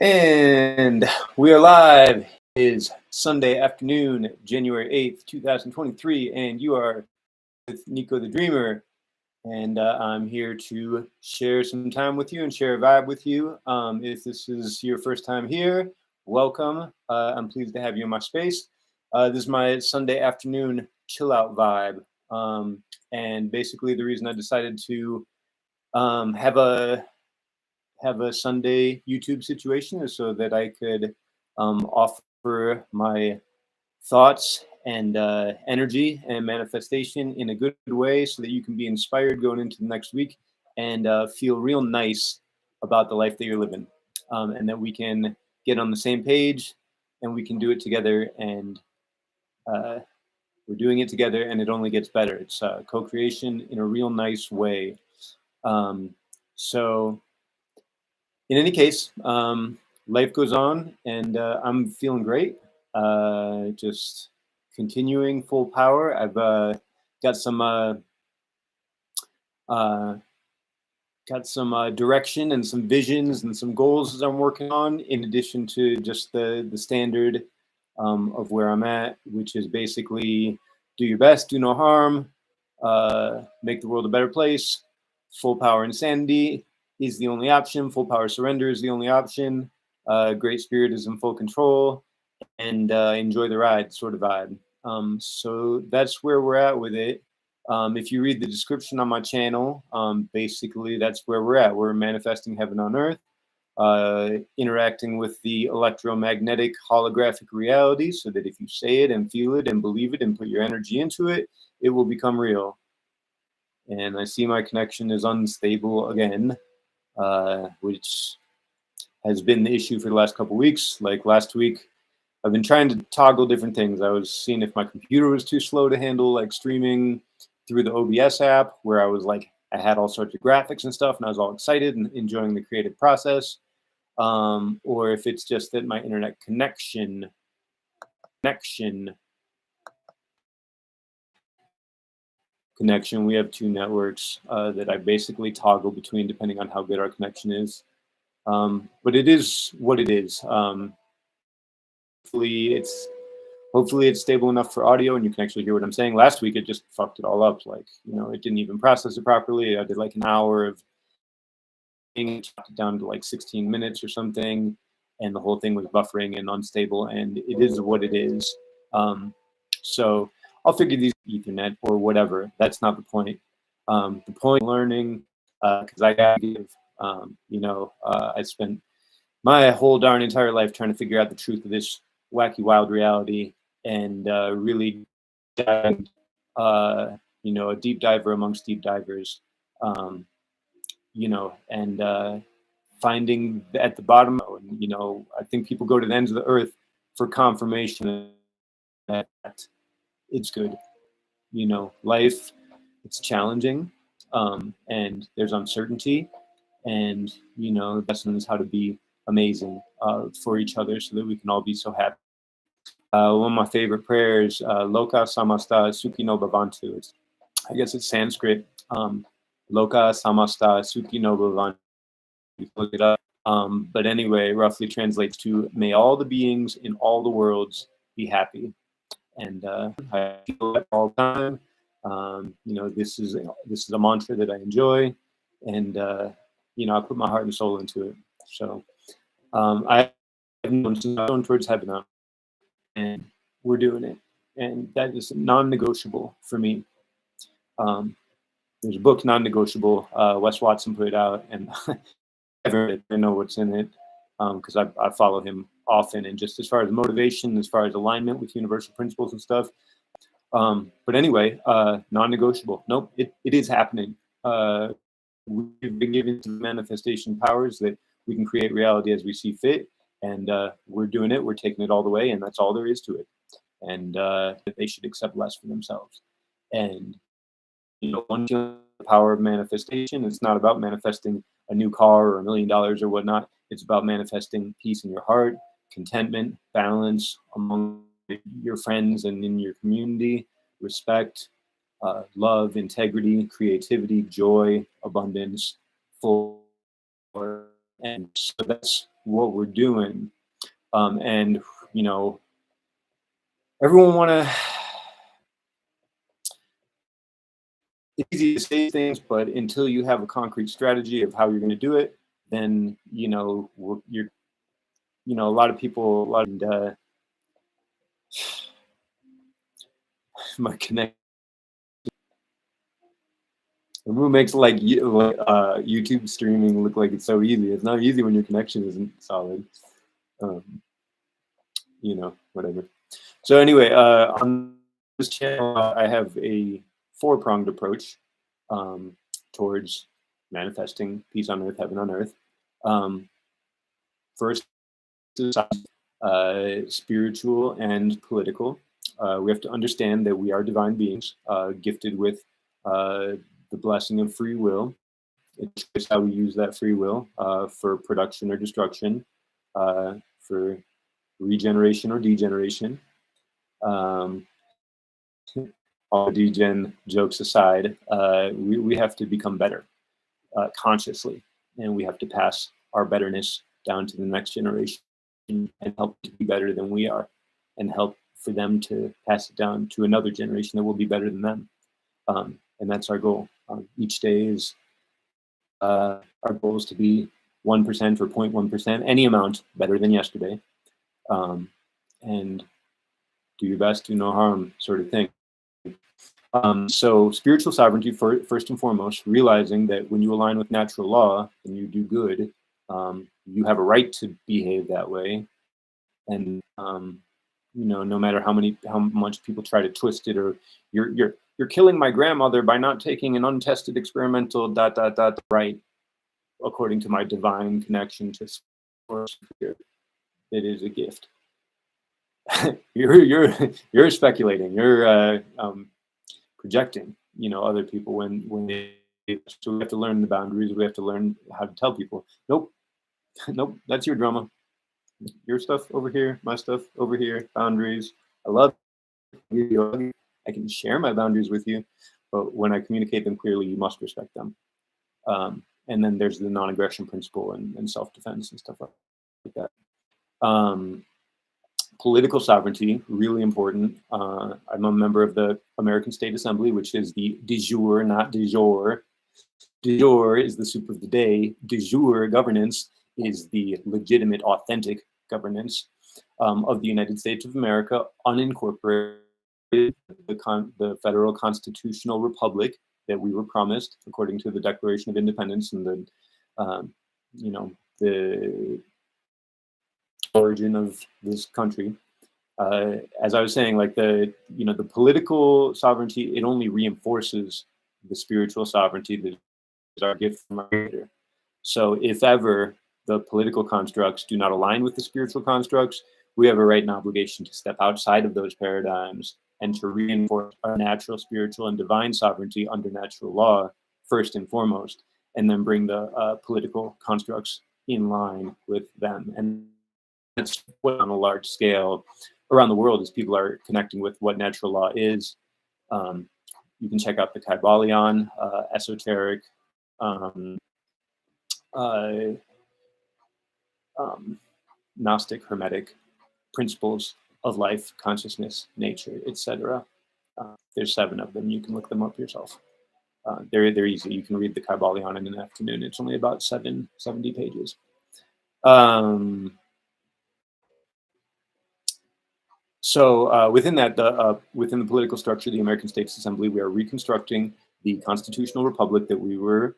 And we are live. It is Sunday afternoon, January 8th, 2023, and you are with Nico the Dreamer. And I'm here to share some time with you and share a vibe with you. If this is your first time here, welcome. I'm pleased to have you in my space. This is my Sunday afternoon chill out vibe. And basically, the reason I decided to have a Sunday YouTube situation is so that I could offer my thoughts and energy and manifestation in a good way so that you can be inspired going into the next week and feel real nice about the life that you're living. And that we can get on the same page and we can do it together. And we're doing it together and it only gets better. It's co-creation in a real nice way. So in any case, life goes on, and I'm feeling great. Just continuing full power. I've got some direction and some visions and some goals that I'm working on, in addition to just the standard of where I'm at, which is basically do your best, do no harm, make the world a better place. Full power insanity is the only option. Full power surrender is the only option. Great spirit is in full control, and enjoy the ride sort of vibe. So that's where we're at with it. If you read the description on my channel, basically that's where we're at. We're manifesting heaven on earth, interacting with the electromagnetic holographic reality so that if you say it and feel it and believe it and put your energy into it, it will become real. And I see my connection is unstable again, which has been the issue for the last couple of weeks. Like last week, I've been trying to toggle different things. I was seeing if my computer was too slow to handle like streaming through the OBS app, where I was like, I had all sorts of graphics and stuff, and I was all excited and enjoying the creative process. Or if it's just that my internet connection we have two networks that I basically toggle between depending on how good our connection is. But it is what it is. Hopefully it's stable enough for audio and you can actually hear what I'm saying. Last week it just fucked it all up. Like, it didn't even process it properly. I did like an hour of chopped it down to like 16 minutes or something, and the whole thing was buffering and unstable, and it is what it is. So I'll figure these Ethernet or whatever. That's not the point. The point of learning, because I gotta give, I spent my whole darn entire life trying to figure out the truth of this wacky, wild reality, and really dive, a deep diver amongst deep divers, and finding at the bottom, I think people go to the ends of the earth for confirmation that it's good. Life, it's challenging, and there's uncertainty, and the lesson is how to be amazing for each other so that we can all be so happy. One of my favorite prayers, Loka Samasta Sukhino Bhavantu. I guess it's Sanskrit. Loka Samasta Sukhino Bhavantu. You can look it up. But anyway, roughly translates to, may all the beings in all the worlds be happy. And I feel that all the time. This is a mantra that I enjoy, and I put my heart and soul into it. So I have known towards heaven now, and we're doing it, and that is non-negotiable for me. There's a book, Non-Negotiable. Wes Watson put it out, and I know what's in it because I follow him often, and just as far as motivation, as far as alignment with universal principles and stuff. But anyway, non-negotiable. Nope, it is happening. We've been given to the manifestation powers that we can create reality as we see fit, and we're doing it. We're taking it all the way, and that's all there is to it. And they should accept less for themselves. And once you have the power of manifestation, it's not about manifesting a new car or $1 million or whatnot. It's about manifesting peace in your heart, contentment, balance among your friends and in your community, respect, love, integrity, creativity, joy, abundance, full. And so that's what we're doing. And, you know, everyone want to, it's easy to say things, but until you have a concrete strategy of how you're going to do it, then, you know, you're, you know, a lot of people, my connect, the room makes like YouTube streaming look like it's so easy. It's not easy when your connection isn't solid. You know, whatever. So anyway, on this channel, I have a four-pronged approach towards manifesting peace on earth, heaven on earth. First, spiritual and political. We have to understand that we are divine beings, gifted with the blessing of free will. It's how we use that free will for production or destruction, for regeneration or degeneration. All degen jokes aside, we have to become better consciously, and we have to pass our betterness down to the next generation and help to be better than we are, and help for them to pass it down to another generation that will be better than them. And that's our goal. Each day is our goal is to be 1% or 0.1%, any amount better than yesterday, and do your best, do no harm, sort of thing. So spiritual sovereignty, first and foremost, realizing that when you align with natural law and you do good, you have a right to behave that way. And you know, no matter how much people try to twist it, or you're killing my grandmother by not taking an untested experimental ... right, according to my divine connection to source, it is a gift. you're speculating. You're projecting, you know, other people when they. So we have to learn the boundaries. We have to learn how to tell people, nope, nope, that's your drama. Your stuff over here, my stuff over here. Boundaries. I love you. I can share my boundaries with you, but when I communicate them clearly, you must respect them. And then there's the non-aggression principle and self-defense and stuff like that. Political sovereignty, really important. I'm a member of the American State Assembly, which is the de jure, not de jure. De jure is the soup of the day. De jure governance is the legitimate, authentic governance of the United States of America, unincorporated, the federal constitutional republic that we were promised according to the Declaration of Independence and the, you know, the origin of this country. As I was saying, like the political sovereignty, it only reinforces the spiritual sovereignty that is our gift from our Creator. So if ever the political constructs do not align with the spiritual constructs, we have a right and obligation to step outside of those paradigms and to reinforce our natural, spiritual, and divine sovereignty under natural law, first and foremost, and then bring the political constructs in line with them. And that's what on a large scale around the world as people are connecting with what natural law is. You can check out the Kybalion, esoteric, Gnostic, Hermetic principles of life, consciousness, nature, etc. There's 7 of them. You can look them up yourself. They're easy. You can read the Kybalion in an afternoon. It's only about 70 pages. So within that, within the political structure of the American States Assembly, we are reconstructing the constitutional republic that we were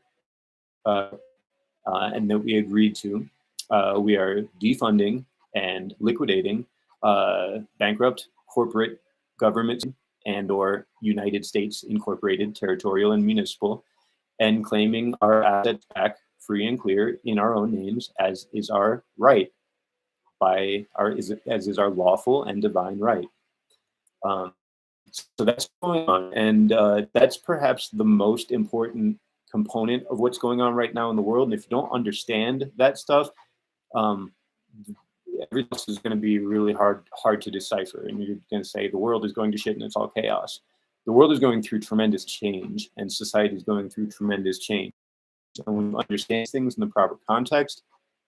and that we agreed to. We are defunding and liquidating bankrupt corporate government and/or United States incorporated, territorial, and municipal, and claiming our assets back free and clear in our own names, as is our right. As is our lawful and divine right. So that's going on, and that's perhaps the most important component of what's going on right now in the world. And if you don't understand that stuff, everything else is going to be really hard to decipher. And you're going to say the world is going to shit and it's all chaos. The world is going through tremendous change, and society is going through tremendous change. And when you understand things in the proper context,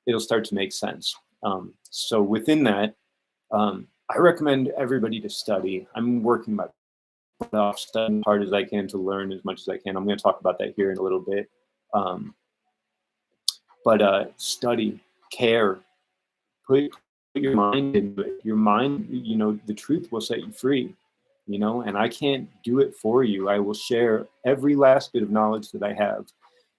it'll start to make sense. So within that, I recommend everybody to study. I'm working my butt off, studying as hard as I can to learn as much as I can. I'm going to talk about that here in a little bit. But study, care, put your mind into it. Your mind, the truth will set you free, and I can't do it for you. I will share every last bit of knowledge that I have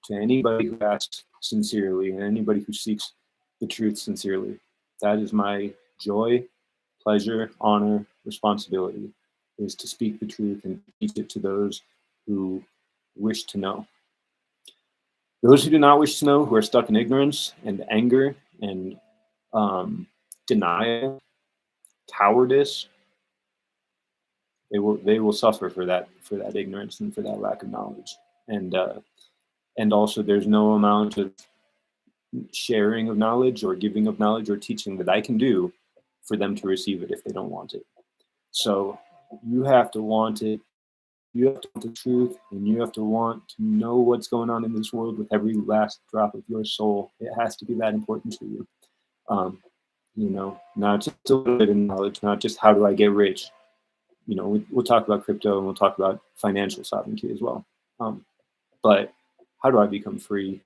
to anybody who asks sincerely and anybody who seeks the truth sincerely. That is my joy, pleasure, honor, responsibility, is to speak the truth and teach it to those who wish to know. Those who do not wish to know, who are stuck in ignorance and anger and denial, cowardice, they will suffer for that ignorance and for that lack of knowledge. And also, there's no amount of sharing of knowledge or giving of knowledge or teaching that I can do for them to receive it if they don't want it. So you have to want it. You have to want the truth, and you have to want to know what's going on in this world with every last drop of your soul. It has to be that important to you. Not just a little bit of knowledge, not just how do I get rich. We'll talk about crypto and we'll talk about financial sovereignty as well. But how do I become free?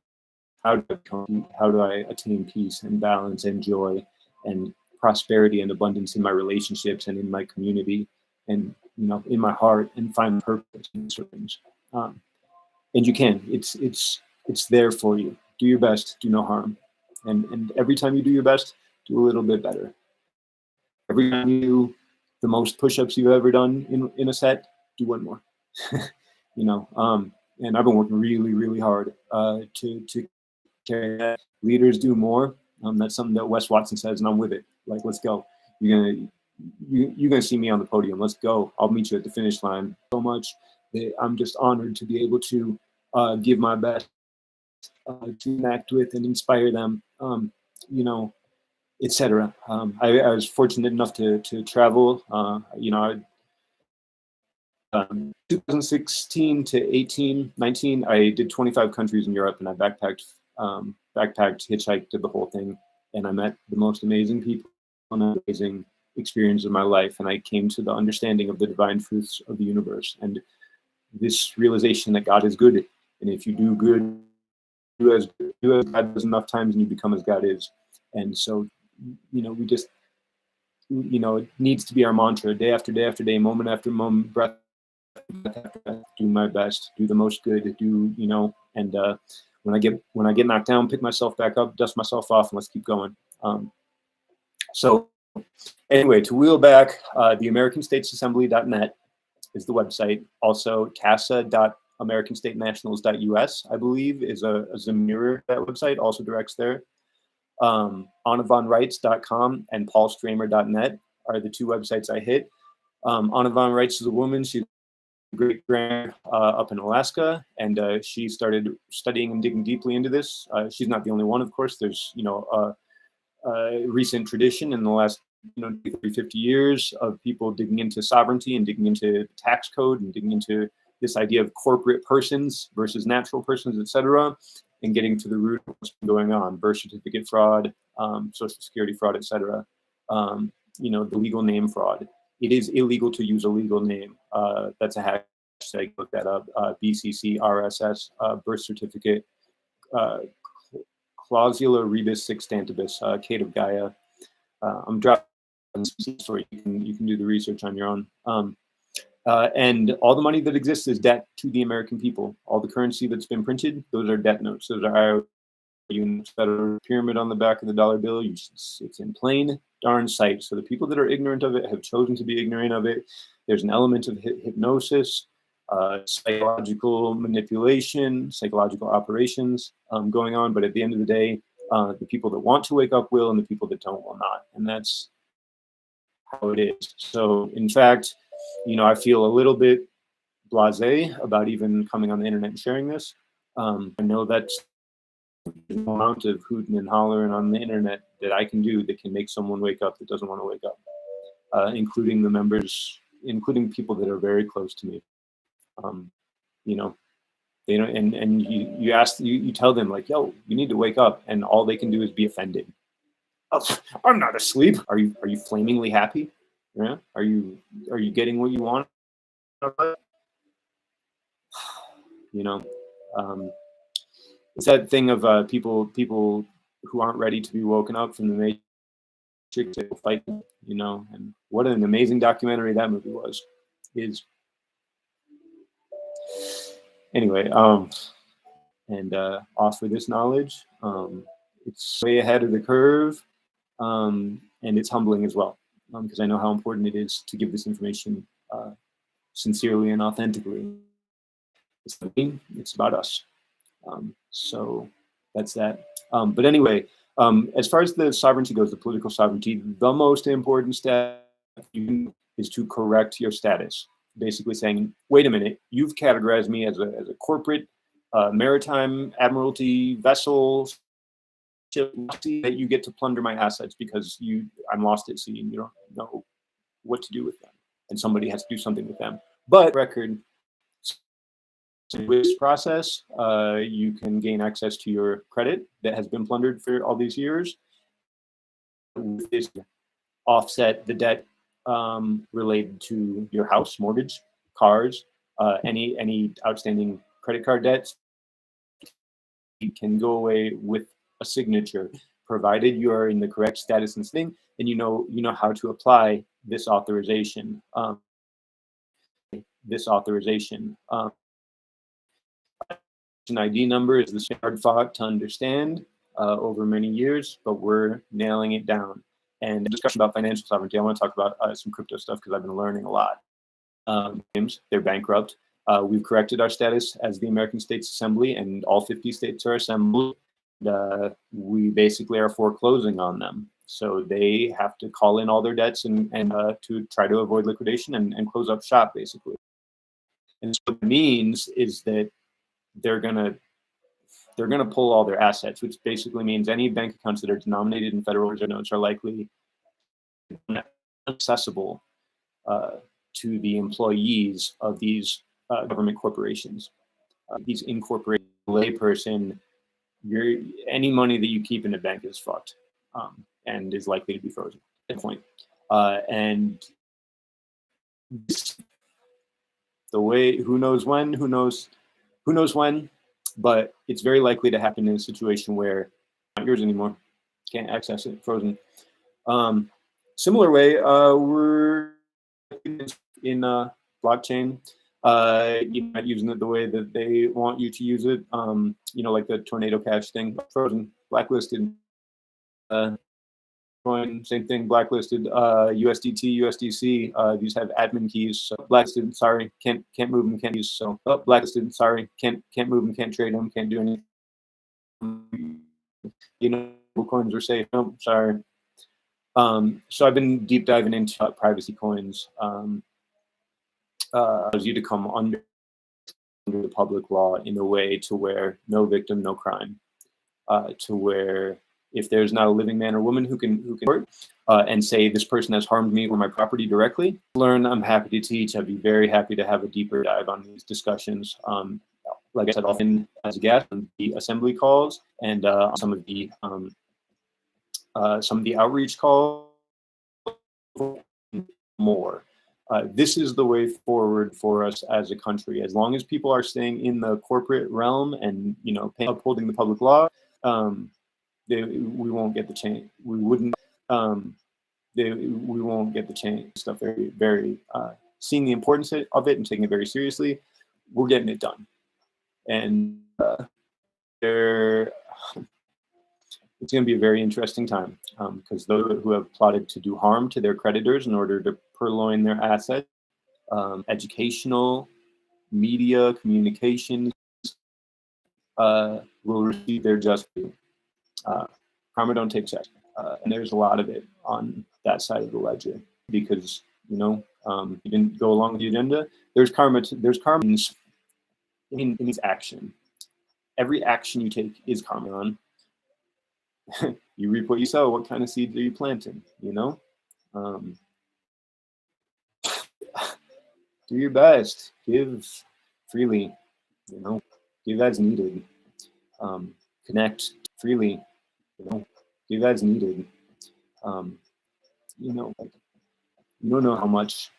How do I attain peace and balance and joy and prosperity and abundance in my relationships and in my community and in my heart, and find purpose in these things? And you can. It's there for you. Do your best. Do no harm. And every time you do your best, do a little bit better. Every time you do the most push-ups you've ever done in a set, do one more. And I've been working really, really hard to carry that. Leaders do more. That's something that Wes Watson says, and I'm with it. Like, let's go. You're gonna see me on the podium. Let's go. I'll meet you at the finish line. So much that I'm just honored to be able to give my best, to connect with and inspire them. Etc. I was fortunate enough to travel. 2016 to 18, 19, I did 25 countries in Europe, and I backpacked, hitchhiked, did the whole thing, and I met the most amazing people and amazing experience of my life, and I came to the understanding of the divine truths of the universe and this realization that God is good, and if you do good, do as God does enough times, and you become as God is. And so, we just, it needs to be our mantra, day after day after day, moment after moment, breath after breath, do my best, do the most good, and when I get knocked down, pick myself back up, dust myself off, and let's keep going. So anyway, to wheel back, the AmericanStatesAssembly.net is the website. Also, casa.americanstatenationals.us, I believe, is a mirror. That website also directs there. AnnaVonRights.com and PaulStramer.net are the two websites I hit. Anna Von Reitz is a woman. She's a great grand up in Alaska, and she started studying and digging deeply into this. She's not the only one, of course. There's a recent tradition in the last 50 years of people digging into sovereignty and digging into tax code and digging into this idea of corporate persons versus natural persons, etc., and getting to the root of what's been going on: birth certificate fraud, social security fraud, etc. The legal name fraud. It is illegal to use a legal name. That's a hashtag. Look that up. BCC RSS birth certificate. Clausula rebus sextantibus, Kate of Gaia. I'm dropping story. You can do the research on your own. And all the money that exists is debt to the American people. All the currency that's been printed, those are debt notes. Those are IOU units that are a pyramid on the back of the dollar bill. It's in plain darn sight. So the people that are ignorant of it have chosen to be ignorant of it. There's an element of hypnosis, psychological manipulation, psychological operations going on. But at the end of the day, the people that want to wake up will, and the people that don't will not. And that's how it is. So in fact, I feel a little bit blasé about even coming on the internet and sharing this. I know that's the amount of hooting and hollering on the internet that I can do that can make someone wake up that doesn't want to wake up, including the members, including people that are very close to me. They don't, and you ask, you tell them like, yo, you need to wake up, and all they can do is be offended. Oh, I'm not asleep. Are you flamingly happy? Yeah. Are you getting what you want? You know, um, it's that thing of people who aren't ready to be woken up from the matrix to fight. And what an amazing documentary that movie is. Anyway, and offer this knowledge. It's way ahead of the curve, and it's humbling as well, because I know how important it is to give this information sincerely and authentically. It's about us. So that's that. But anyway, as far as the sovereignty goes, the political sovereignty, the most important step is to correct your status. Basically saying, wait a minute, you've categorized me as a corporate maritime admiralty vessel that you get to plunder my assets because I'm lost at sea and you don't know what to do with them, and somebody has to do something with them. But record, with this process, you can gain access to your credit that has been plundered for all these years. With this, offset the debt related to your house, mortgage, cars, any outstanding credit card debts. You can go away with a signature, provided you are in the correct status and thing, and you know how to apply this authorization. An ID number is the hard fought to understand over many years, but we're nailing it down. And discussion about financial sovereignty, I want to talk about some crypto stuff because I've been learning a lot. They're bankrupt. We've corrected our status as the American States Assembly, and all 50 states are assembled. We basically are foreclosing on them. So they have to call in all their debts and to try to avoid liquidation and close up shop, basically. And so what it means is that they're gonna pull all their assets, which basically means any bank accounts that are denominated in Federal Reserve notes are likely accessible to the employees of these government corporations. These incorporated layperson, any money that you keep in a bank is fucked, and is likely to be frozen at that point. And the way, who knows when, but it's very likely to happen in a situation where it's not yours anymore, can't access it, frozen. Similar way, we're in blockchain, you're not using it the way that they want you to use it, like the tornado cash thing, frozen, blacklisted. Coin, same thing, blacklisted. USDT, USDC, these have admin keys. So blacklisted, sorry, can't move them, can't use. So blacklisted, sorry, can't move them, can't trade them, can't do anything. Coins are safe. No, sorry. So I've been deep diving into privacy coins. Allows you to come under the public law in a way to where no victim, no crime. To where if there's not a living man or woman who can and say this person has harmed me or my property directly, I'm happy to teach. I'd be very happy to have a deeper dive on these discussions. Like I said, often as a guest on the assembly calls and some of the outreach calls. More. This is the way forward for us as a country. As long as people are staying in the corporate realm and upholding the public law, we won't get the change. We wouldn't. We won't get the change. Stuff very, very. Seeing the importance of it and taking it very seriously, we're getting it done. And it's going to be a very interesting time because those who have plotted to do harm to their creditors in order to purloin their assets, educational, media, communications, will receive their just due. Karma don't take checks, and there's a lot of it on that side of the ledger because you didn't go along with the agenda. There's karma. There's karma in its action. Every action you take is karma. On you reap what you sow. What kind of seeds are you planting? Do your best. Give freely. give as needed. Connect freely, you know, give as needed. You know, like, you don't know how much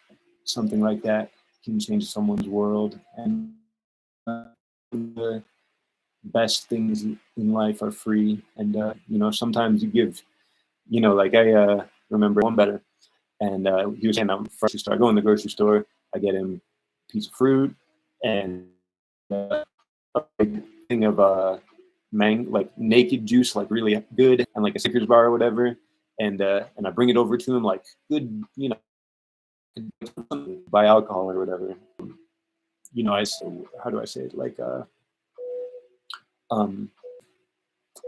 something like that can change someone's world. And the best things in life are free. And, you know, sometimes you give, you know, like I remember one better. And he was saying that grocery store. I go in the grocery store, I get him a piece of fruit and a big thing of like naked juice, like really good, and like a Snickers bar or whatever. And I bring it over to him like good, you know, buy alcohol or whatever. You know, how do I say it? Like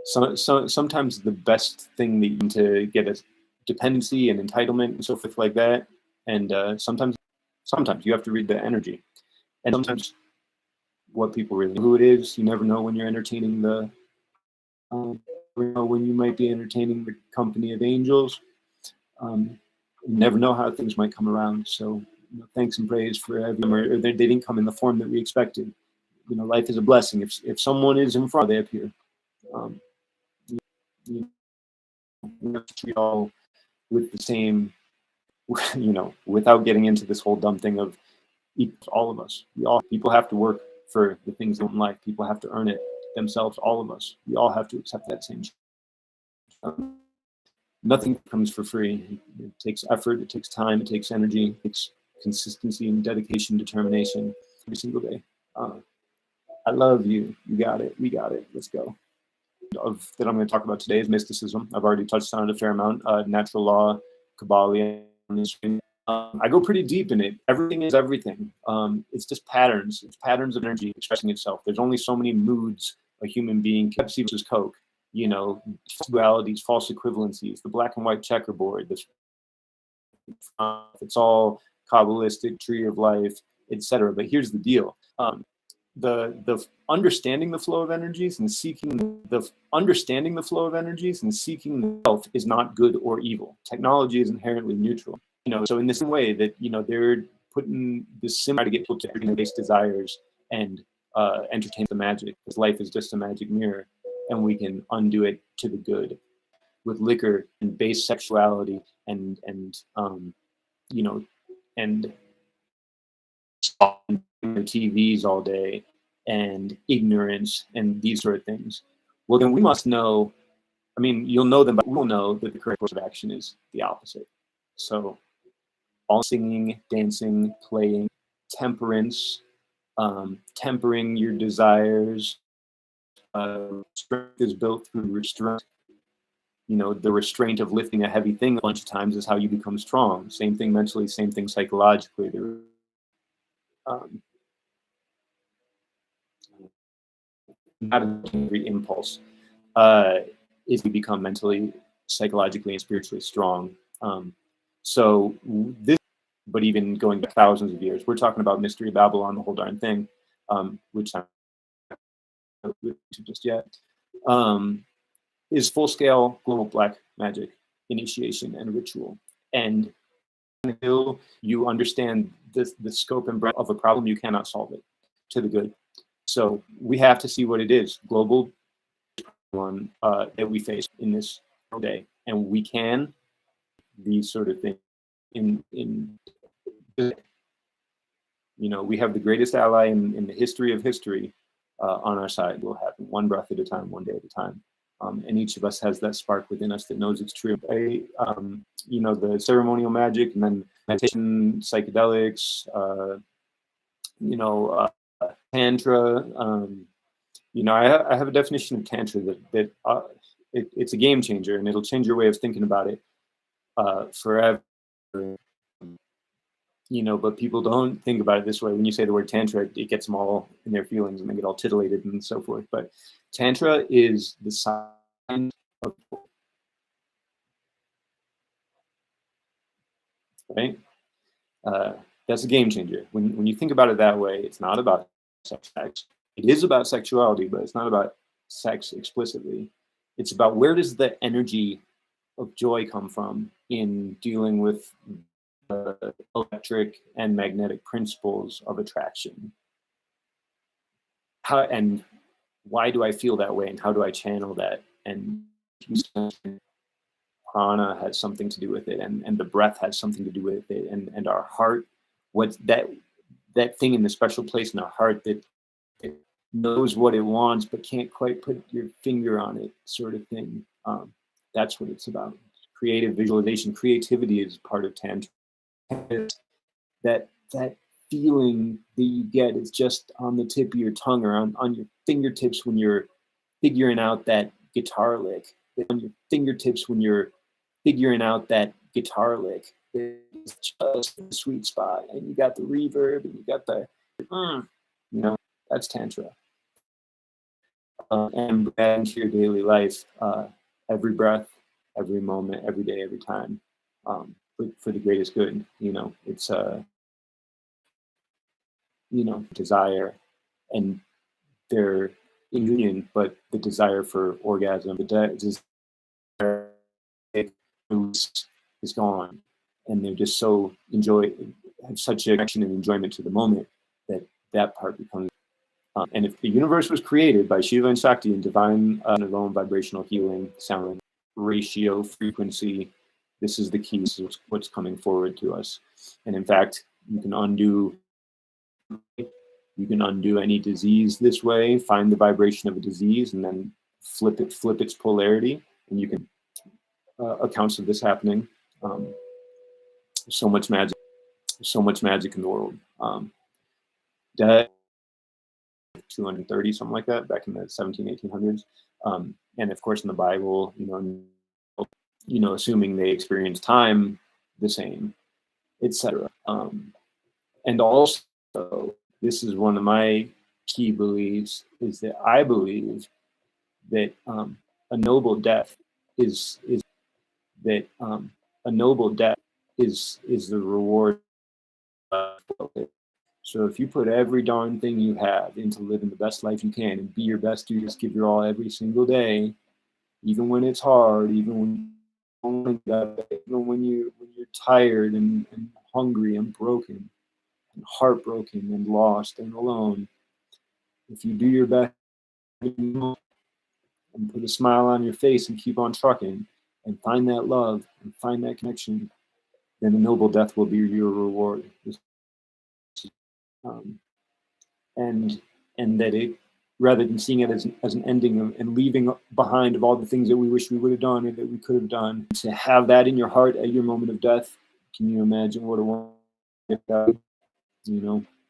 sometimes the best thing that you can to get a dependency and entitlement and so forth like that. And sometimes you have to read the energy, and sometimes what people really who it is. You never know when you're entertaining the when you might be entertaining the company of angels. You never know how things might come around. So, you know, thanks and praise for everyone. Or they didn't come in the form that we expected. You know, life is a blessing. If someone is in front, they appear. You know, treat all with the same. You know, without getting into this whole dumb thing of all of us. People have to work for the things in life. People have to earn it themselves. All of us. We all have to accept that same. Nothing comes for free. It takes effort, it takes time, it takes energy, it takes consistency and dedication, determination every single day. I love you. You got it. We got it. Let's go. That I'm going to talk about today is mysticism. I've already touched on it a fair amount. Natural law, Kabbalah. I go pretty deep in it. Everything is everything. It's just patterns. It's patterns of energy expressing itself. There's only so many moods a human being. Pepsi versus Coke. You know, dualities, false equivalencies, the black and white checkerboard. It's all Kabbalistic tree of life, etc. But here's the deal: the understanding the flow of energies and seeking the understanding the flow of energies and seeking the self is not good or evil. Technology is inherently neutral. You know, so in the same way that, you know, they're putting this similar to get people to base desires and entertain the magic, because life is just a magic mirror. And we can undo it to the good with liquor and base sexuality and you know, and TVs all day and ignorance and these sort of things. Well, then we must know. I mean, you'll know them, but we'll know that the correct course of action is the opposite. So, all singing, dancing, playing, temperance, tempering your desires. Strength is built through restraint. You know, the restraint of lifting a heavy thing a bunch of times is how you become strong. Same thing mentally, same thing psychologically. Not every impulse is to become mentally, psychologically, and spiritually strong. So this, but even going back thousands of years, we're talking about Mystery Babylon, the whole darn thing, which I'm not just yet. Is full-scale global black magic initiation and ritual. And until you understand the scope and breadth of a problem, you cannot solve it to the good. So we have to see what it is, global one that we face in this day. And we can, these sort of things, in you know, we have the greatest ally in the history of history on our side. We'll have one breath at a time, one day at a time. And each of us has that spark within us that knows it's true. You know, the ceremonial magic and then meditation, psychedelics, you know, Tantra. You know, I have a definition of Tantra that it's a game changer, and it'll change your way of thinking about it forever. You know, but people don't think about it this way. When you say the word Tantra, it gets them all in their feelings and they get all titillated and so forth. But Tantra is the sign of, right? That's a game changer. When you think about it that way, it's not about sex. It is about sexuality, but it's not about sex explicitly. It's about where does the energy of joy come from in dealing with electric and magnetic principles of attraction. how and why do I feel that way, and how do I channel that? And prana has something to do with it, and the breath has something to do with it, and our heart, what's that thing in the special place in our heart that it knows what it wants but can't quite put your finger on it, sort of thing. That's what it's about. Creative visualization, creativity is part of tantra. That feeling that you get is just on the tip of your tongue or on your fingertips when you're figuring out that guitar lick. On your fingertips when you're figuring out that guitar lick. It's just the sweet spot, and you got the reverb, and you got the, that's tantra. And add into your daily life, every breath, every moment, every day, every time, for the greatest good. It's desire, and they're in union, but the desire for orgasm, the desire is gone, and they're just so have such a connection and enjoyment to the moment that part becomes. And if the universe was created by Shiva and Shakti in divine alone vibrational healing, sound ratio, frequency, this is the key. This is what's coming forward to us. And in fact, you can undo any disease this way. Find the vibration of a disease and then flip its polarity, and you can accounts of this happening. So much magic in the world. That 230, something like that, back in the 1800s. And of course in the Bible, assuming they experience time the same, etc. And also, this is one of my key beliefs, is that I believe that a noble death is the reward of it. So if you put every darn thing you have into living the best life you can and be your best, you just give your all every single day, even when it's hard, even when you're tired and hungry and broken and heartbroken and lost and alone, if you do your best and put a smile on your face and keep on trucking and find that love and find that connection, then a noble death will be your reward. And that it, rather than seeing it as an ending and leaving behind of all the things that we wish we would have done or that we could have done, to have that in your heart at your moment of death, can you imagine what a wonderful,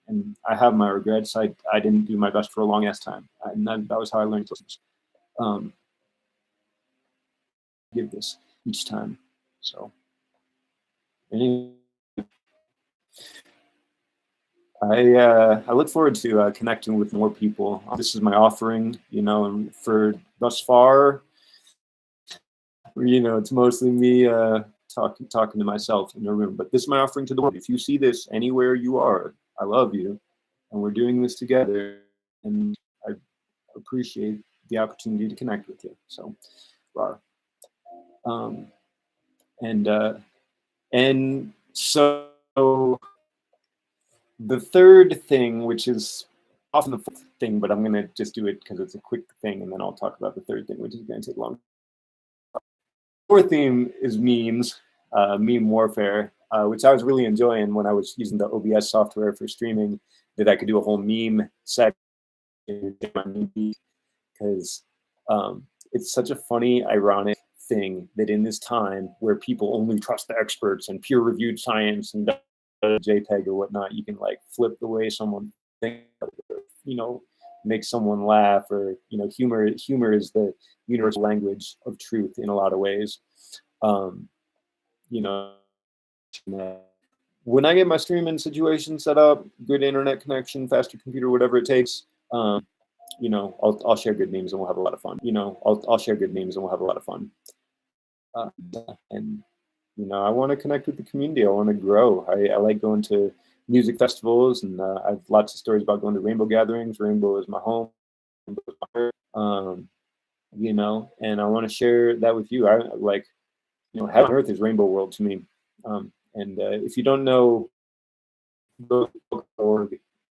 and I have my regrets. I didn't do my best for a long ass time, and that was how I learned to give this each time. So anyway, I look forward to connecting with more people. This is my offering, and for thus far, it's mostly me talking to myself in a room. But this is my offering to the world. If you see this anywhere you are, I love you, and we're doing this together, and I appreciate the opportunity to connect with you. So, and so. The third thing, which is often the fourth thing, but I'm going to just do it because it's a quick thing, and then I'll talk about the third thing, which is going to take long. Fourth theme is memes, meme warfare, which I was really enjoying when I was using the OBS software for streaming, that I could do a whole meme section because it's such a funny, ironic thing that in this time where people only trust the experts and peer-reviewed science and JPEG or whatnot, you can like flip the way someone thinks, make someone laugh, or humor is the universal language of truth in a lot of ways. When I get my streaming situation set up, good internet connection, faster computer, whatever it takes, I'll share good memes and we'll have a lot of fun. I'll share good memes and we'll have a lot of fun. And I want to connect with the community. I want to grow. I like going to music festivals, and I have lots of stories about going to rainbow gatherings. Rainbow is my home. And I want to share that with you. I like, heaven on earth is rainbow world to me. And if you don't know, the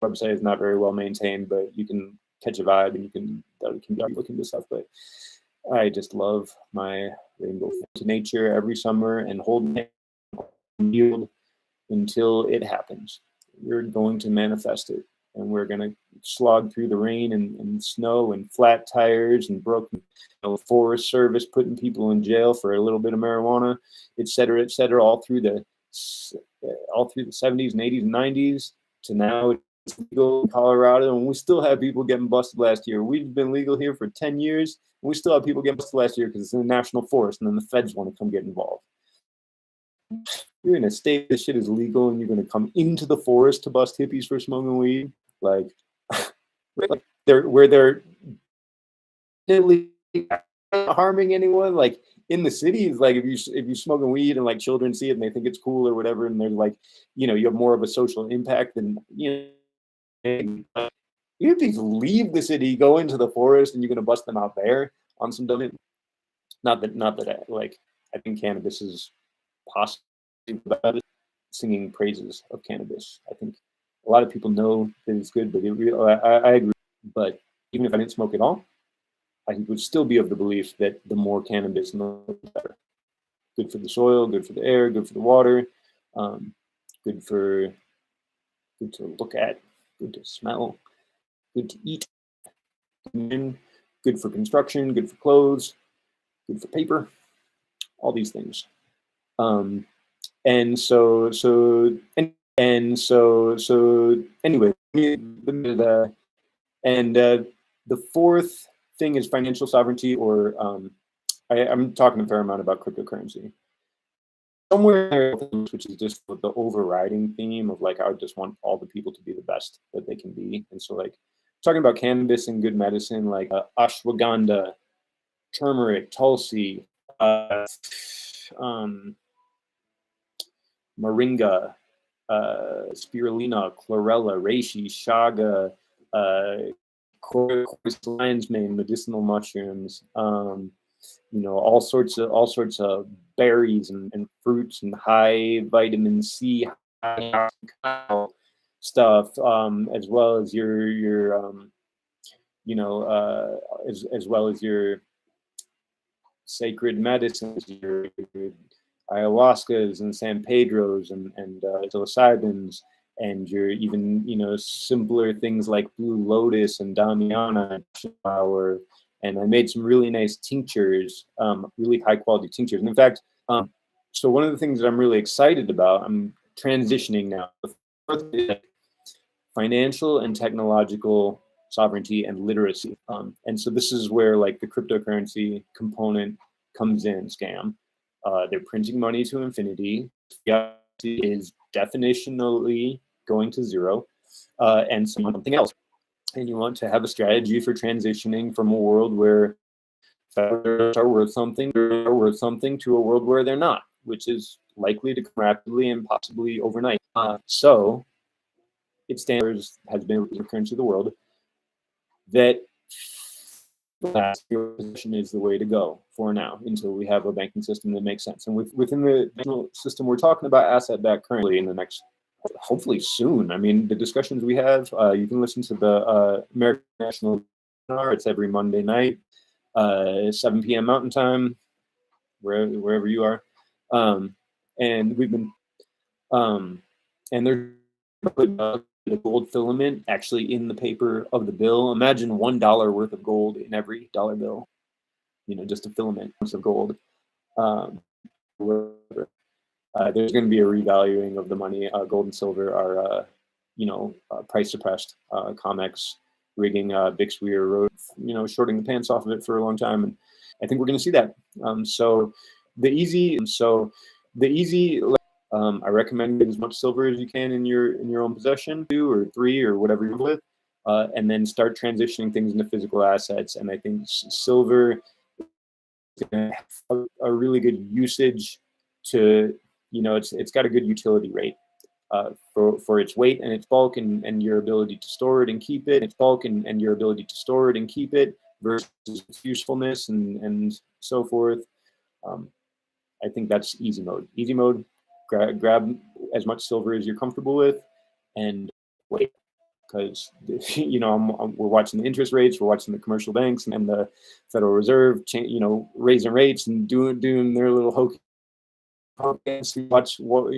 website is not very well maintained, but you can catch a vibe, and you can look into stuff. But I just love my rainbow to nature every summer and hold it yield until it happens. We're going to manifest it, and we're going to slog through the rain and snow and flat tires and broken Forest Service putting people in jail for a little bit of marijuana, et cetera, all through the 70s and 80s and 90s to now. It's legal in Colorado, and we still have people getting busted last year. We've been legal here for 10 years, and we still have people getting busted last year because it's in the national forest, and then the feds want to come get involved. You're in a state this shit is legal, and you're going to come into the forest to bust hippies for smoking weed, like they're harming anyone. Like in the cities, like if you smoking weed and like children see it and they think it's cool or whatever, and they're like, you have more of a social impact than you just leave the city, go into the forest, and you're gonna bust them out there on some dumb. Not that I think cannabis is possible about it, singing praises of cannabis. I think a lot of people know that it's good, but I agree. But even if I didn't smoke at all, I would still be of the belief that the more cannabis, the better. Good for the soil, good for the air, good for the water, good to look at, good to smell, good to eat, good for construction, good for clothes, good for paper, all these things. And so anyway, the fourth thing is financial sovereignty, or I'm talking a fair amount about cryptocurrency. Somewhere, which is just the overriding theme of like, I would just want all the people to be the best that they can be. And so like talking about cannabis and good medicine, like ashwagandha, turmeric, tulsi, moringa, spirulina, chlorella, reishi, chaga, lion's mane, medicinal mushrooms, all sorts of berries and fruits and high vitamin C, high stuff, as well as your as well as your sacred medicines, your ayahuascas and San Pedros and psilocybins, and your even simpler things like blue lotus and damiana flower. And I made some really nice tinctures, really high quality tinctures. And in fact, so one of the things that I'm really excited about, I'm transitioning now. The fourth is financial and technological sovereignty and literacy. And so this is where like the cryptocurrency component comes in. Scam. They're printing money to infinity. Fiat is definitionally going to zero, and something else. And you want to have a strategy for transitioning from a world where feathers are worth something to a world where they're not, which is likely to come rapidly and possibly overnight. So it stands has been the currency of the world that position is the way to go for now until we have a banking system that makes sense. And within the national system, we're talking about asset-backed currency in the next, hopefully soon. I mean, the discussions we have, you can listen to the American National Webinar. It's every Monday night, 7 p.m. Mountain Time, wherever you are. And we've been, and there's the gold filament actually in the paper of the bill. Imagine $1 worth of gold in every dollar bill, just a filament of gold. There's going to be a revaluing of the money. Gold and silver are, price suppressed. COMEX rigging, Bixby wrote, shorting the pants off of it for a long time, and I think we're going to see that. So the easy. I recommend get as much silver as you can in your own possession, 2 or 3 or whatever you're with, and then start transitioning things into physical assets. And I think silver is going to have a really good usage to, it's got a good utility rate for its weight and its bulk and your ability to store it and keep it. Its bulk and your ability to store it and keep it versus its usefulness and so forth. I think that's easy mode. Easy mode. Grab as much silver as you're comfortable with and wait, because we're watching the interest rates, we're watching the commercial banks and the Federal Reserve, raising rates and doing their little hokey pokey. Watch what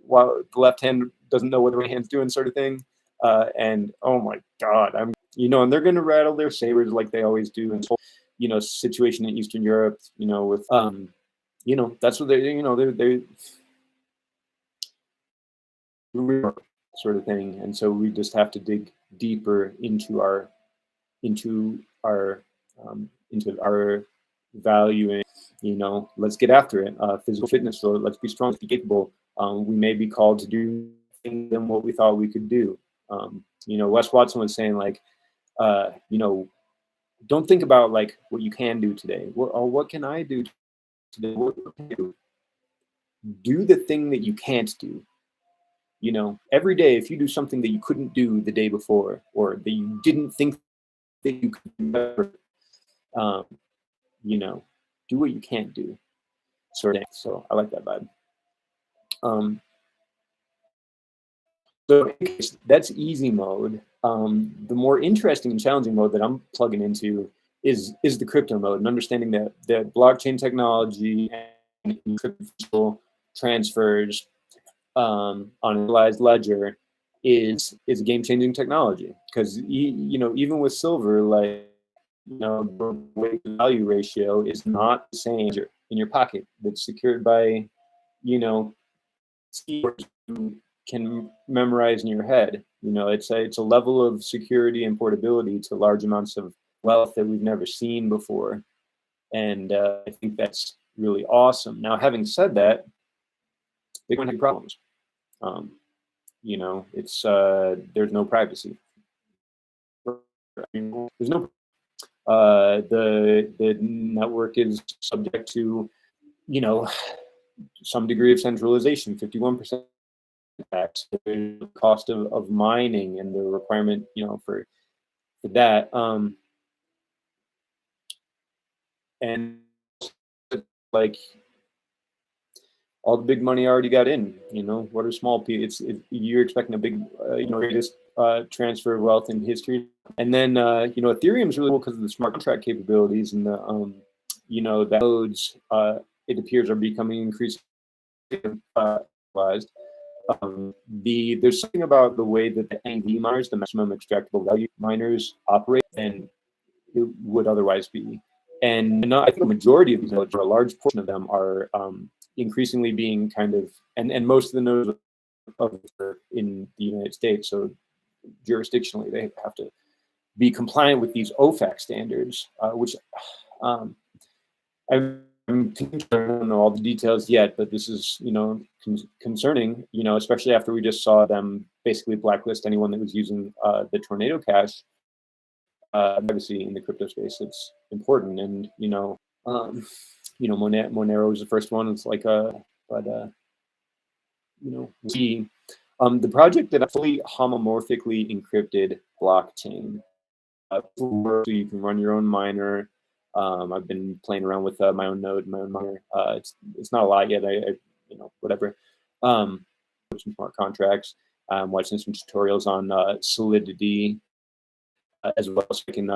while the left hand doesn't know what the right hand's doing, sort of thing. And oh my God, and they're going to rattle their sabers like they always do. And so, situation in Eastern Europe, with that's what they sort of thing. And so we just have to dig deeper into our valuing, let's get after it. Physical fitness, so let's be strong, let's be capable. We may be called to do things than what we thought we could do. Wes Watson was saying, like, don't think about like what you can do today. What can I do today? What can I do? Do the thing that you can't do. Every day, if you do something that you couldn't do the day before, or that you didn't think that you could do, do what you can't do, sort of thing. So I like that vibe. So that's easy mode. The more interesting and challenging mode that I'm plugging into is the crypto mode, and understanding that the blockchain technology and crypto transfers on a realized ledger is a game-changing technology. Because even with silver, like, the weight to value ratio is not the same in your pocket. That's secured by you can memorize in your head. It's a level of security and portability to large amounts of wealth that we've never seen before, and I think that's really awesome. Now, having said that, Bitcoin has problems. It's there's no privacy. There's no the network is subject to some degree of centralization, 51% tax, the cost of mining and the requirement for that, and like all the big money already got in. What are small people? You're expecting a big greatest transfer of wealth in history. And then Ethereum is really cool because of the smart contract capabilities and the the nodes it appears are becoming increasingly centralized. There's something about the way that the NV miners, the maximum extractable value miners, operate than it would otherwise be. And I think the majority of these nodes, or a large portion of them, are increasingly being kind of, and most of the nodes in the United States, so jurisdictionally they have to be compliant with these OFAC standards, which I don't know all the details yet, but this is concerning, especially after we just saw them basically blacklist anyone that was using the Tornado Cash. Privacy in the crypto space, it's important. And Monero was the first one. It's like the project that I fully homomorphically encrypted blockchain, so you can run your own miner. I've been playing around with my own node, my own miner. It's not a lot yet. I whatever. Some smart contracts. I'm watching some tutorials on Solidity, as well, so I can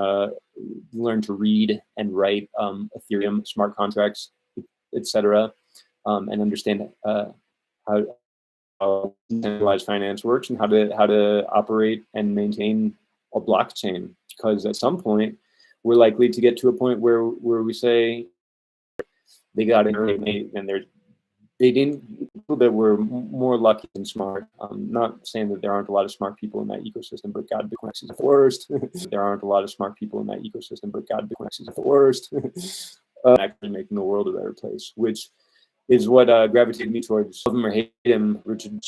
learn to read and write Ethereum smart contracts, etc., and understand how decentralized finance works and how to operate and maintain a blockchain. Because at some point, we're likely to get to a point where we say they got in early and they didn't, people that were more lucky than smart. Not saying that there aren't a lot of smart people in that ecosystem, but God, Bitcoin is the worst. There aren't a lot of smart people in that ecosystem, but God, Bitcoin is the worst. Actually making the world a better place, which is what gravitated me towards. Love him or hate him, Richard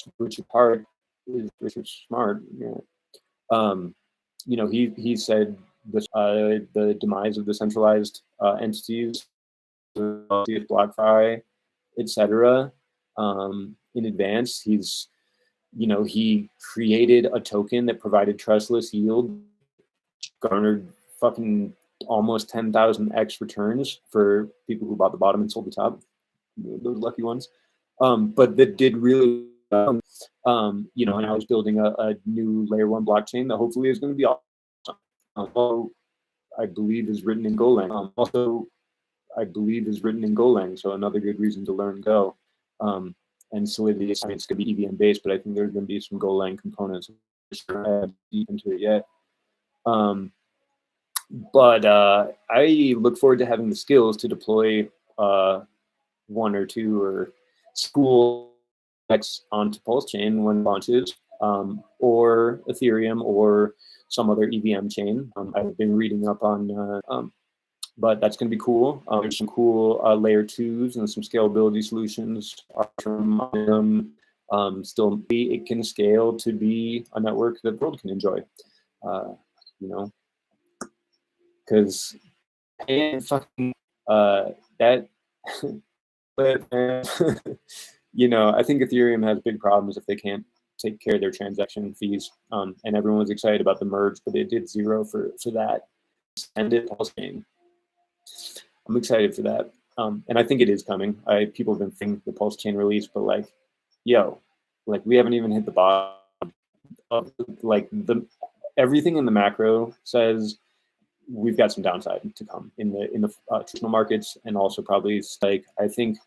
Hart is Richard Smart. He said this, the demise of the centralized entities, BlockFi, etc. In advance. He created a token that provided trustless yield, garnered fucking almost 10,000x returns for people who bought the bottom and sold the top, those lucky ones. But that did really You know, and I was building a new layer 1 blockchain that hopefully is going to be awesome. I believe is written in Golang. Also, I believe is written in Golang, so another good reason to learn Go. And Solidity, I mean, it's going to be EVM based, but I think there's going to be some Golang components. I haven't deep into it yet. But I look forward to having the skills to deploy one or two or school X onto Pulse Chain when it launches, or Ethereum or some other EVM chain. I've been reading up on, but that's going to be cool. There's some cool layer 2s and some scalability solutions from still it can scale to be a network that the world can enjoy. You know, because fucking that you know, I think Ethereum has big problems if they can't take care of their transaction fees. And everyone was excited about the merge, but it did 0 for that. And it Pulse Chain. I'm excited for that. And I think it is coming. People have been thinking the Pulse Chain release, but like, yo, like we haven't even hit the bottom of like everything in the macro says we've got some downside to come in the traditional markets, and also probably like I think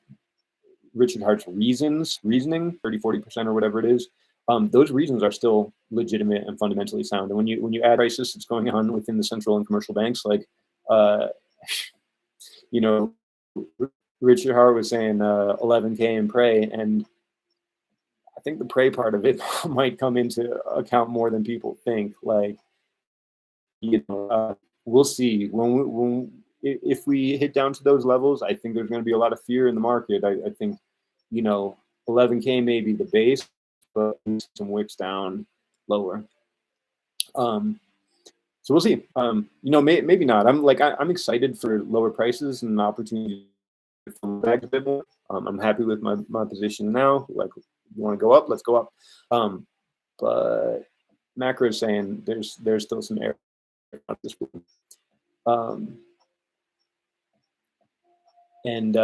Richard Hart's reasoning 30-40% or whatever it is, those reasons are still legitimate and fundamentally sound. And when you add crisis that's going on within the central and commercial banks, like you know, Richard Hart was saying 11K in Prey, and I think the Prey part of it might come into account more than people think. Like, you know, we'll see if we hit down to those levels. I think there's going to be a lot of fear in the market. I think, you know, 11K may be the base, but some wicks down lower. So we'll see. You know, maybe not. I'm excited for lower prices and opportunity to come back a bit more. I'm happy with my position now. Like, you want to go up, let's go up. But macro is saying there's still some air at this point. And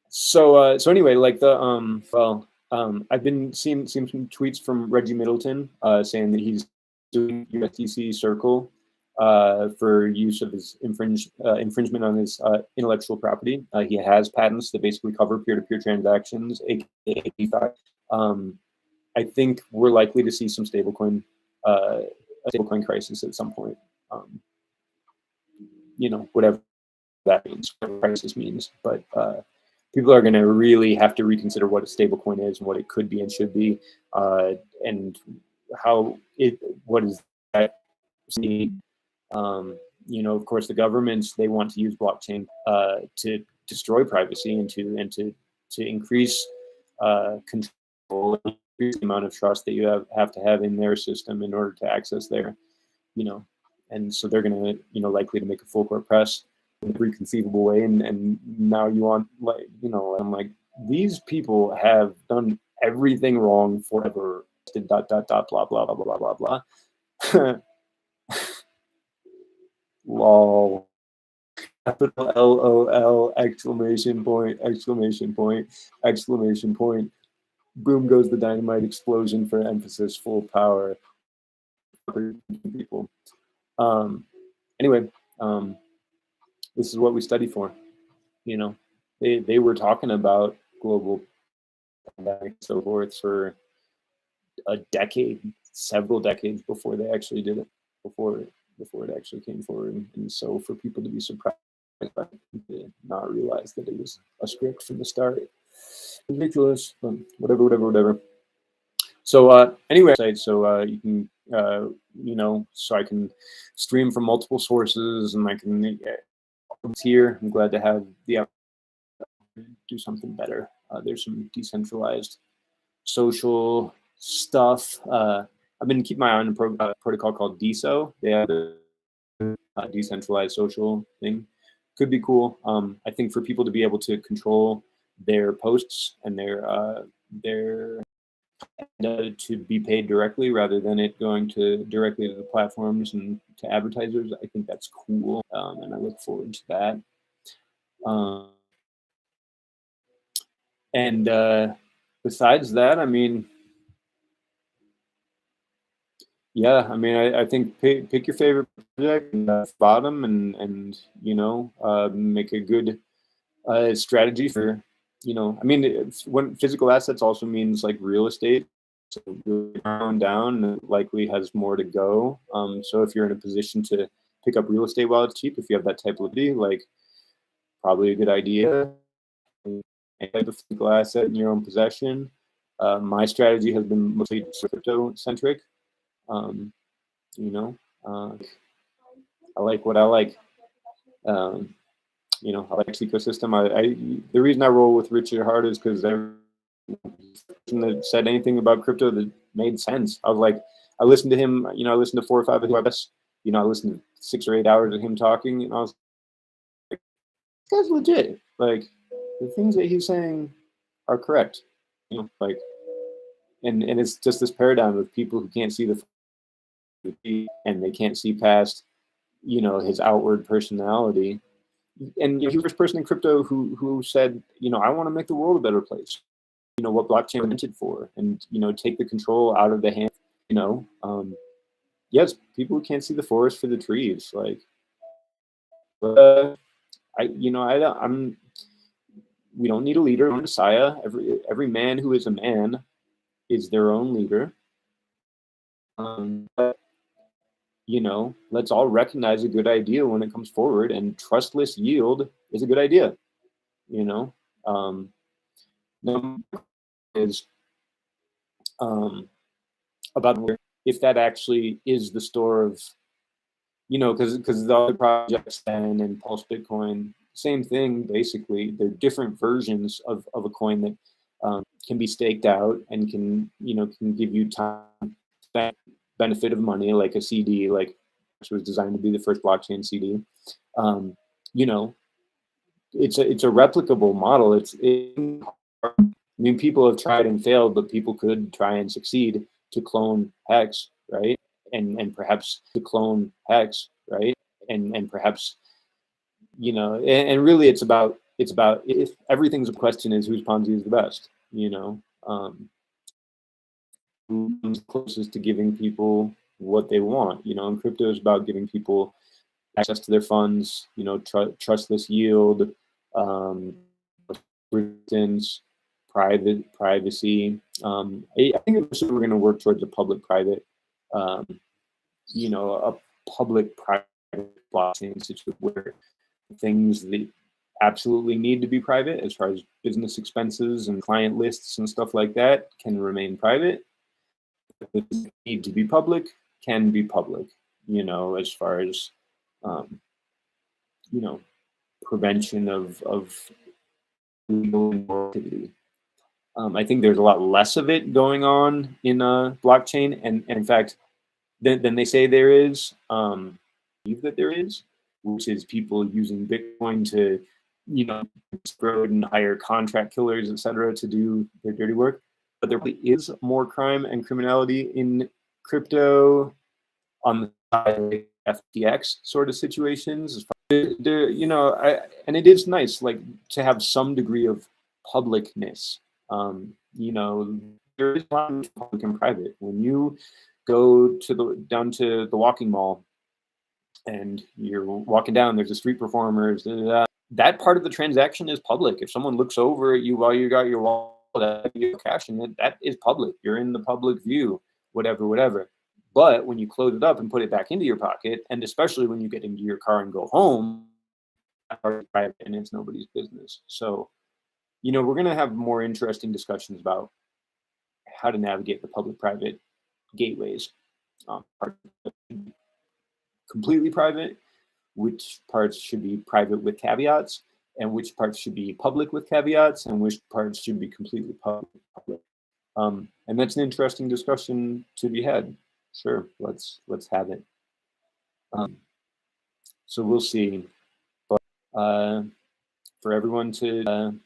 so anyway, like I've been seeing some tweets from Reggie Middleton saying that he's doing USDC Circle for use of his infringement on his intellectual property. He has patents that basically cover peer-to-peer transactions, aka DeFi. I think we're likely to see some stablecoin crisis at some point. You know, whatever that means, what crisis means, but people are going to really have to reconsider what a stablecoin is and what it could be and should be, and what is that. You know, of course, the governments, they want to use blockchain to destroy privacy and to increase control, increase the amount of trust that you have to have in their system in order to access their, you know, and so they're going to, you know, likely to make a full court press in a preconceivable way. And now you want, like, you know, I'm like, these people have done everything wrong forever. Blah blah blah blah blah blah blah. Lol. Capital LOL, exclamation point, exclamation point, exclamation point. Boom goes the dynamite explosion for emphasis, full power. People. Anyway, this is what we study for. You know, they were talking about global pandemic and so forth for a decade, several decades before they actually did it, before it actually came forward. And so for people to be surprised, I did not realize that it was a script from the start. Ridiculous, but whatever. So anyway, so you can, you know, so I can stream from multiple sources, and I can here. I'm glad to have the opportunity to do something better. There's some decentralized social stuff. I've been keeping my eye on a protocol called DeSo. They have a decentralized social thing. Could be cool. I think for people to be able to control their posts and their to be paid directly rather than it going directly to the platforms and to advertisers, I think that's cool, and I look forward to that. And besides that, I mean, yeah, I mean, I think pick your favorite project and spot them, and make a good strategy for, I mean, when physical assets also means like real estate, so really down and it likely has more to go. So if you're in a position to pick up real estate while it's cheap, if you have that type of liquidity, like probably a good idea. Any type of physical asset in your own possession. My strategy has been mostly crypto centric. Um, you know, uh, I like what I like. Um, I like the ecosystem. The reason I roll with Richard Hart is because every person that said anything about crypto that made sense. I was like, I listened to him. I listened to 4 or 5 of his webcasts. I listened to 6 or 8 hours of him talking, and I was like, this guy's legit. Like, the things that he's saying are correct. Like, and it's just this paradigm of people who can't see the and they can't see past, his outward personality. And he was the first person in crypto who said, I want to make the world a better place. What blockchain was invented for, and take the control out of the hand. Yes, people who can't see the forest for the trees. Like, I'm. We don't need a leader, or a messiah. Every man who is a man is their own leader. But, let's all recognize a good idea when it comes forward, and trustless yield is a good idea. Um, is about if that actually is the store of, because the other projects and Pulse Bitcoin, same thing basically. They're different versions of a coin that can be staked out and can give you time benefit of money, like a CD, like which was designed to be the first blockchain CD. It's a replicable model. I mean, people have tried and failed, but people could try and succeed to clone Hex, right? And perhaps to clone Hex, right? And perhaps, and really it's about if everything's a question is whose Ponzi is the best, who's closest to giving people what they want, and crypto is about giving people access to their funds, trustless yield, resistance, privacy. I think eventually we're going to work towards a public-private, a public-private blockchain situation where things that absolutely need to be private, as far as business expenses and client lists and stuff like that, can remain private. But need to be public can be public. As far as prevention of illegal activity. I think there's a lot less of it going on in blockchain, and in fact, than they say there is. Believe that there is, which is people using Bitcoin to, explode and hire contract killers, etc., to do their dirty work. But there really is more crime and criminality in crypto on the side of FTX sort of situations. And it is nice, like, to have some degree of publicness. There is a lot of public and private. When you go down to the walking mall and you're walking down, there's a street performers. That part of the transaction is public. If someone looks over at you while you got your wallet, your cash in it, that is public. You're in the public view, whatever. But when you close it up and put it back into your pocket, and especially when you get into your car and go home, that's private and it's nobody's business. So, we're going to have more interesting discussions about how to navigate the public-private gateways. Completely private, which parts should be private with caveats, and which parts should be public with caveats, and which parts should be completely public. And that's an interesting discussion to be had. Sure, let's have it. So we'll see. But for everyone to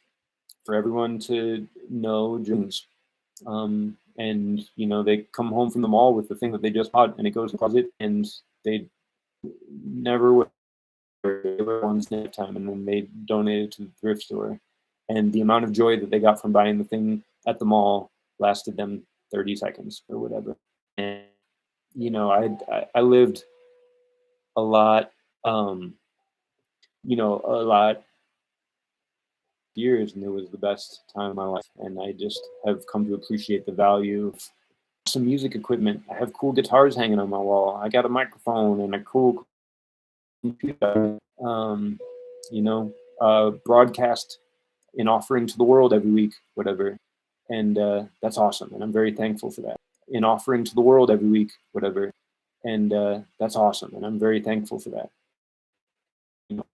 know dreams, and they come home from the mall with the thing that they just bought, and it goes in the closet, and they never would once nap time, and then they donate it to the thrift store. And the amount of joy that they got from buying the thing at the mall lasted them 30 seconds or whatever. And, you know, I lived a lot, you know, a lot years, and it was the best time of my life. And I just have come to appreciate the value of some music equipment. I have cool guitars hanging on my wall. I got a microphone and a cool computer. You know, broadcast an offering to the world every week, whatever. And that's awesome. And I'm very thankful for that. An offering to the world every week, whatever. And that's awesome. And I'm very thankful for that. You know,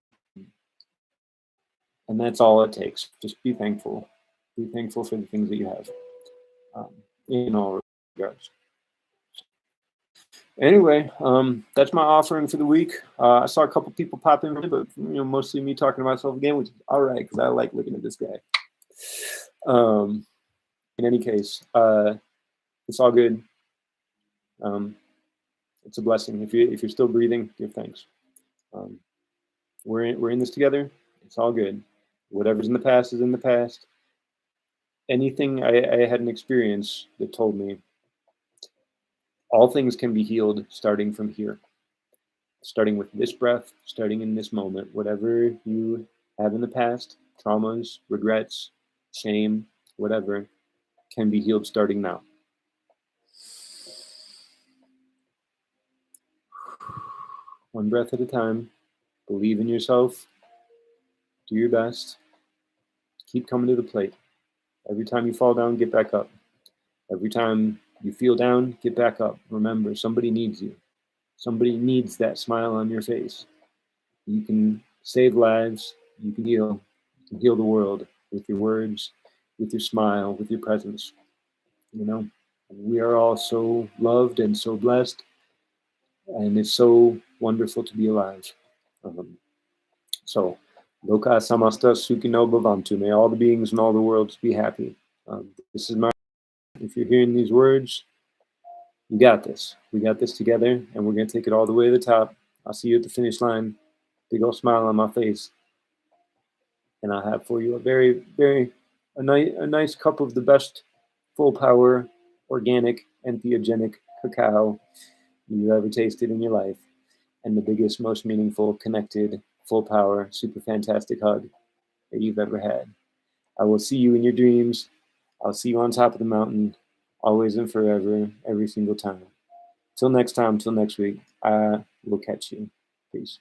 and that's all it takes. Just be thankful. Be thankful for the things that you have, in all regards. Anyway, that's my offering for the week. I saw a couple people pop in, but you know, mostly me talking to myself again, which is all right because I like looking at this guy. In any case, it's all good. It's a blessing. If you're still breathing, give thanks. We're in this together. It's all good. Whatever's in the past is in the past. Anything I had an experience that told me all things can be healed starting from here, starting with this breath, starting in this moment. Whatever you have in the past, traumas, regrets, shame, whatever, can be healed starting now. One breath at a time. Believe in yourself. Do your best. Keep coming to the plate. Every time you fall down, get back up. Every time you feel down, get back up. Remember, somebody needs you. Somebody needs that smile on your face. You can save lives. You can heal. You can heal the world with your words, with your smile, with your presence. You know, we are all so loved and so blessed, and it's so wonderful to be alive. So, Loka samasta sukhino bhavantu. May all the beings in all the worlds be happy. This is my. If you're hearing these words, you got this. We got this together, and we're gonna take it all the way to the top. I'll see you at the finish line. Big old smile on my face, and I'll have for you a nice cup of the best full power, organic, entheogenic cacao you've ever tasted in your life, and the biggest, most meaningful, connected, full power, super fantastic hug that you've ever had. I will see you in your dreams. I'll see you on top of the mountain, always and forever, every single time. Till next time, till next week, I will catch you. Peace.